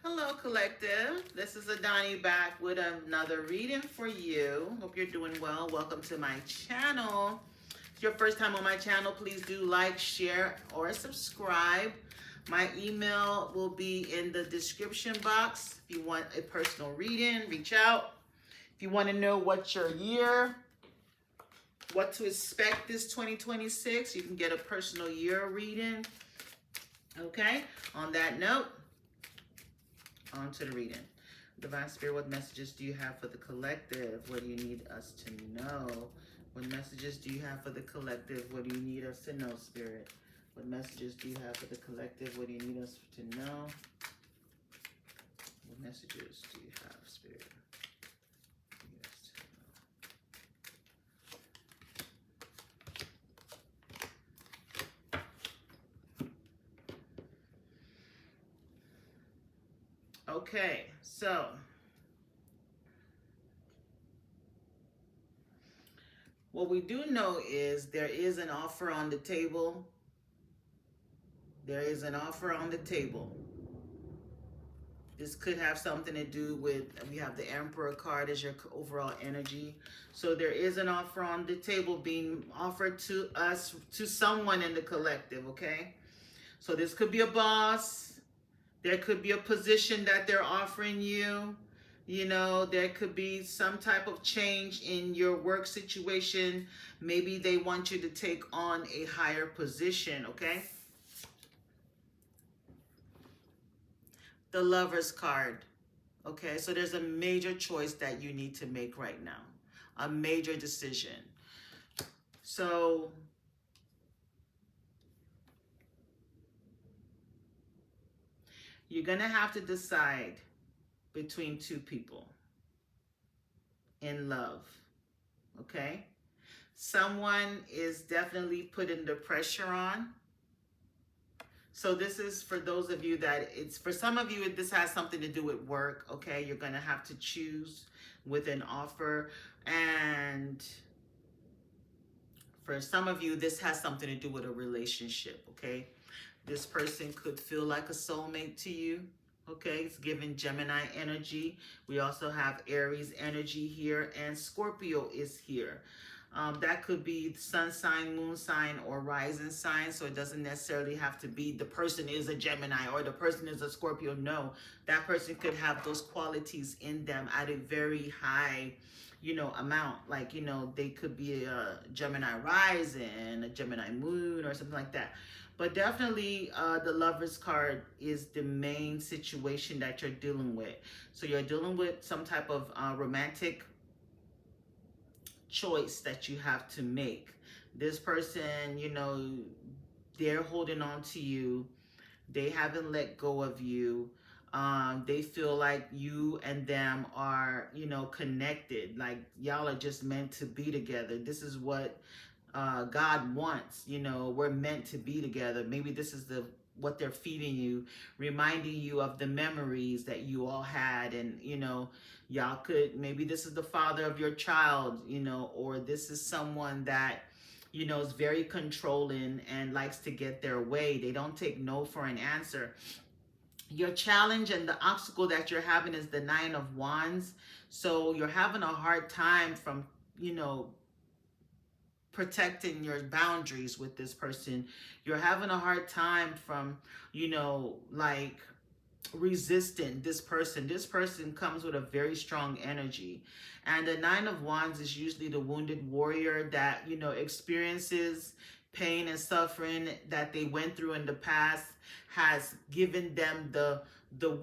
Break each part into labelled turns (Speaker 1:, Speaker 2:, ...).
Speaker 1: Hello, collective. This is Adani back with another reading for you. Hope you're doing well. Welcome to my channel. If it's your first time on my channel, please do like, share, or subscribe. My email will be in the description box. If you want a personal reading, reach out. If you want to know what's your year, what to expect this 2026, you can get a personal year reading. Okay, on that note, on to the reading. Divine Spirit, what messages do you have for the collective? What do you need us to know? What messages do you have for the collective? What do you need us to know, Spirit? What messages do you have for the collective? What do you need us to know? What messages do you have, Spirit? Need us to know? Okay, so what we do know is there is an offer on the table. There is an offer on the table. This could have something to do with, we have the Emperor card as your overall energy. So there is an offer on the table being offered to us, to someone in the collective, okay? So this could be a boss. There could be a position that they're offering you. You know, there could be some type of change in your work situation. Maybe they want you to take on a higher position, okay? The Lover's card. Okay, so there's a major choice that you need to make right now. A major decision. So you're going to have to decide between two people in love. Okay? Someone is definitely putting the pressure on. So this is for those of you that it's, for some of you, this has something to do with work, okay? You're going to have to choose with an offer. And for some of you, this has something to do with a relationship, okay? This person could feel like a soulmate to you, okay? It's giving Gemini energy. We also have Aries energy here, and Scorpio is here. That could be sun sign, moon sign, or rising sign. So it doesn't necessarily have to be the person is a Gemini or the person is a Scorpio. No, that person could have those qualities in them at a very high, you know, amount. Like, you know, they could be a Gemini rising, a Gemini moon, or something like that. But definitely the Lover's card is the main situation that you're dealing with. So you're dealing with some type of romantic choice that you have to make. This person, you know, they're holding on to you. They haven't let go of you. They feel like you and them are, you know, connected. Like y'all are just meant to be together. This is what God wants. You know, we're meant to be together. Maybe this is what they're feeding you, reminding you of the memories that you all had. And, you know, y'all could, maybe this is the father of your child, you know, or this is someone that, you know, is very controlling and likes to get their way. They don't take no for an answer. Your challenge and the obstacle that you're having is the Nine of Wands. So you're having a hard time from, you know, protecting your boundaries with this person. You're having a hard time from, you know, like resisting this person. This person comes with a very strong energy. And the Nine of Wands is usually the wounded warrior that, you know, experiences pain and suffering that they went through in the past, has given them the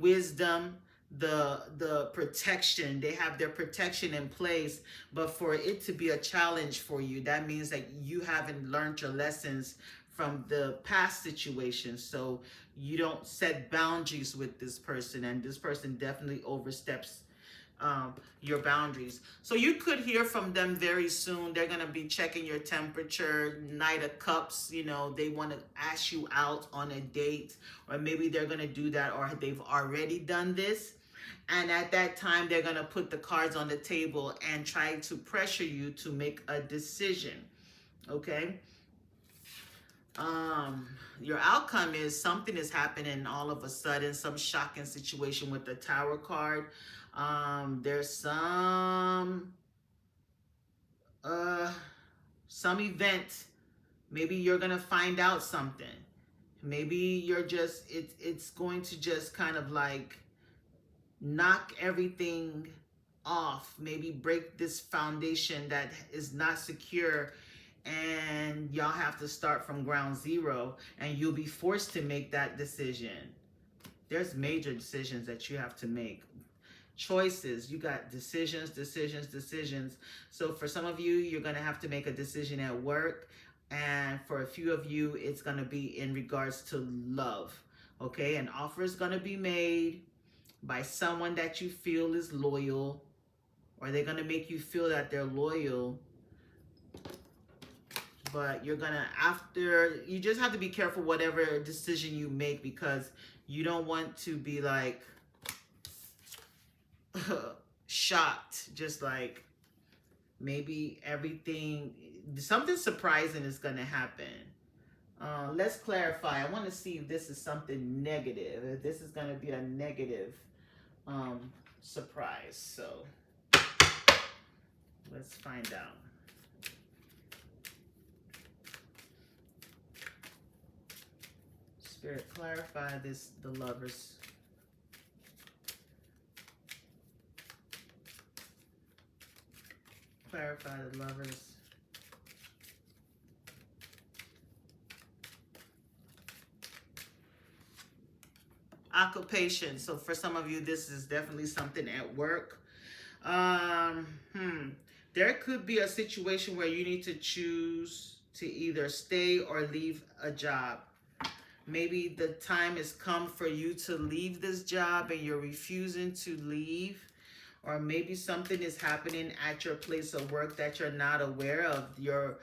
Speaker 1: wisdom, the protection. They have their protection in place. But for it to be a challenge for you, that means that you haven't learned your lessons from the past situations. So you don't set boundaries with this person, and this person definitely oversteps your boundaries. So you could hear from them very soon. They're going to be checking your temperature. Knight of Cups, you know, they want to ask you out on a date, or maybe they're going to do that, or they've already done this. And at that time, they're going to put the cards on the table and try to pressure you to make a decision. Okay? um your outcome is something is happening all of a sudden, some shocking situation with the Tower card. There's uh some event. Maybe you're gonna find out something. Maybe you're just it's going to just kind of like knock everything off, maybe break this foundation that is not secure, and y'all have to start from ground zero, and you'll be forced to make that decision. There's major decisions that you have to make. Choices. You got decisions, decisions, decisions. So for some of you, you're going to have to make a decision at work. And for a few of you, it's going to be in regards to love. Okay? An offer is going to be made by someone that you feel is loyal, or they're going to make you feel that they're loyal. But you're going to, after, you just have to be careful whatever decision you make, because you don't want to be like, shocked, just like maybe something surprising is going to happen. Let's clarify. I want to see if this is something negative, if this is going to be a negative surprise. So let's find out. Spirit, clarify this, the Lovers. Clarify the Lovers. Occupation. So for some of you, this is definitely something at work. There could be a situation where you need to choose to either stay or leave a job. Maybe the time has come for you to leave this job and you're refusing to leave. Or maybe something is happening at your place of work that you're not aware of. Your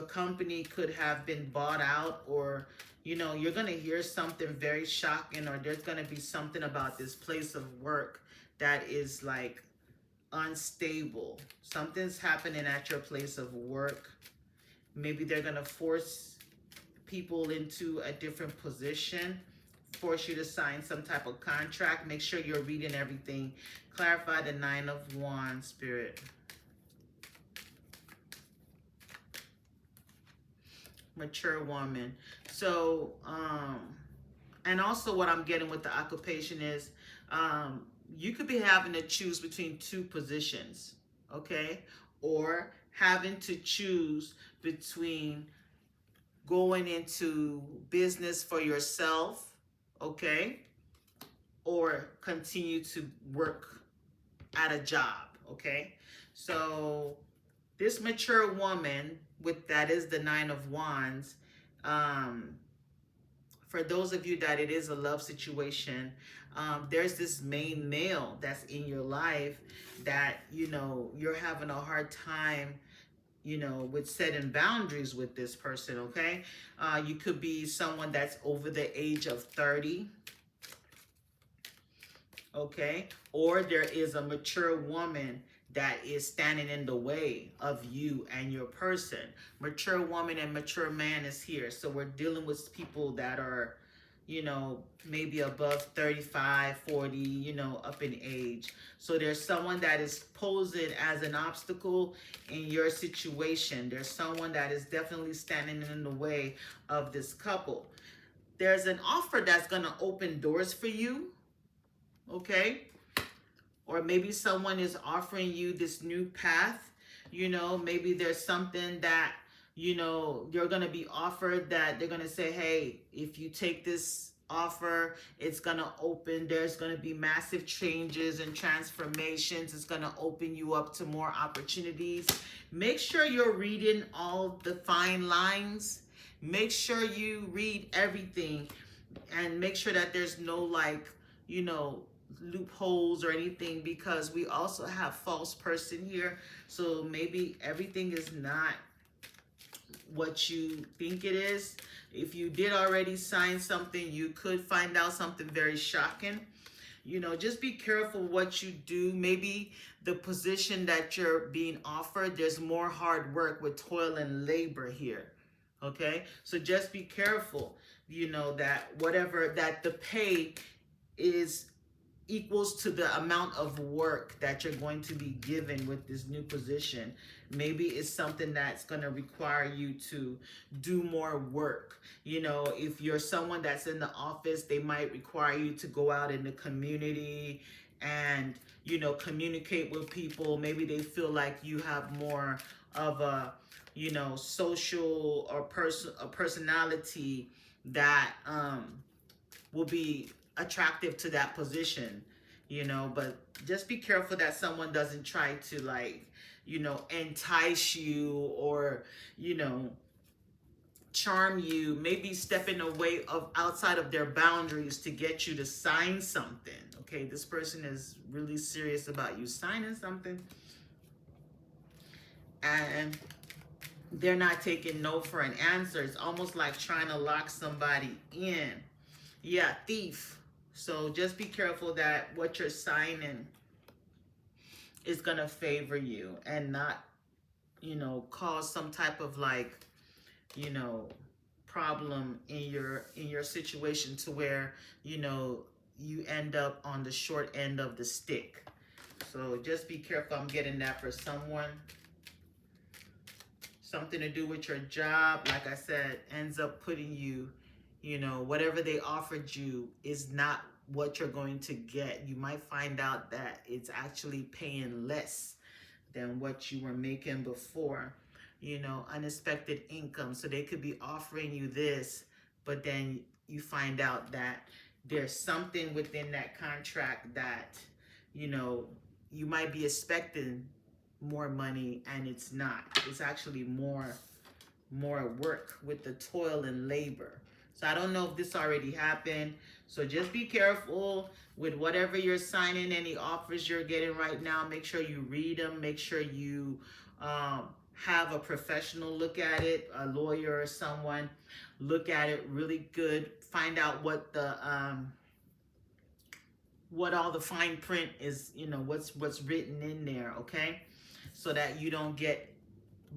Speaker 1: company could have been bought out, or you're going to hear something very shocking, or there's going to be something about this place of work that is like unstable. Something's happening at your place of work. Maybe they're going to force people into a different position, force you to sign some type of contract. Make sure you're reading everything. Clarify the Nine of Wands, Spirit. Mature woman. So, and also what I'm getting with the occupation is, you could be having to choose between two positions, okay? Or having to choose between going into business for yourself, okay? Or continue to work at a job, okay? So this mature woman, that is the Nine of Wands, for those of you that it is a love situation, there's this main male that's in your life that, you're having a hard time, with setting boundaries with this person, okay? You could be someone that's over the age of 30, okay? Or there is a mature woman that is standing in the way of you and your person. Mature woman and mature man is here. So we're dealing with people that are, maybe above 35, 40, up in age. So there's someone that is posing as an obstacle in your situation. There's someone that is definitely standing in the way of this couple. There's an offer that's going to open doors for you, okay? Or maybe someone is offering you this new path. Maybe there's something that, you're going to be offered, that they're going to say, hey, if you take this offer, it's going to open, there's going to be massive changes and transformations. It's going to open you up to more opportunities. Make sure you're reading all the fine lines. Make sure you read everything, and make sure that there's no loopholes or anything, because we also have false person here. So maybe everything is not what you think it is. If you did already sign something, you could find out something very shocking. Just be careful what you do. Maybe the position that you're being offered, there's more hard work with toil and labor here. Okay, so just be careful, you know, that whatever that the pay is equals to the amount of work that you're going to be given with this new position. Maybe it's something that's going to require you to do more work. You know, if you're someone that's in the office, they might require you to go out in the community and, you know, communicate with people. Maybe they feel like you have more of a, you know, social or a personality that will be attractive to that position, you know. But just be careful that someone doesn't try to, like, you know, entice you or, you know, charm you, maybe stepping away of outside of their boundaries to get you to sign something. Okay, this person is really serious about you signing something, and they're not taking no for an answer. It's almost like trying to lock somebody in. Yeah, thief. So just be careful that what you're signing is going to favor you and not, you know, cause some type of, like, you know, problem in your situation to where, you know, you end up on the short end of the stick. So just be careful. I'm getting that for someone. Something to do with your job, like I said, ends up putting you, you know, whatever they offered you is not what you're going to get. You might find out that it's actually paying less than what you were making before. You know, unexpected income. So they could be offering you this, but then you find out that there's something within that contract that, you know, you might be expecting more money and it's not. It's actually more work with the toil and labor. So I don't know if this already happened. So just be careful with whatever you're signing, any offers you're getting right now. Make sure you read them. Make sure you have a professional look at it, a lawyer or someone look at it really good. Find out what the what all the fine print is, you know, what's written in there, okay? So that you don't get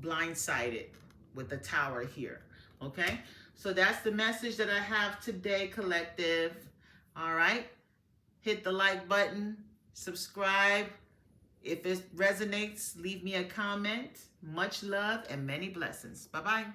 Speaker 1: blindsided with the tower here, okay? So that's the message that I have today, collective. All right, hit the like button, subscribe. If it resonates, leave me a comment. Much love and many blessings. Bye-bye.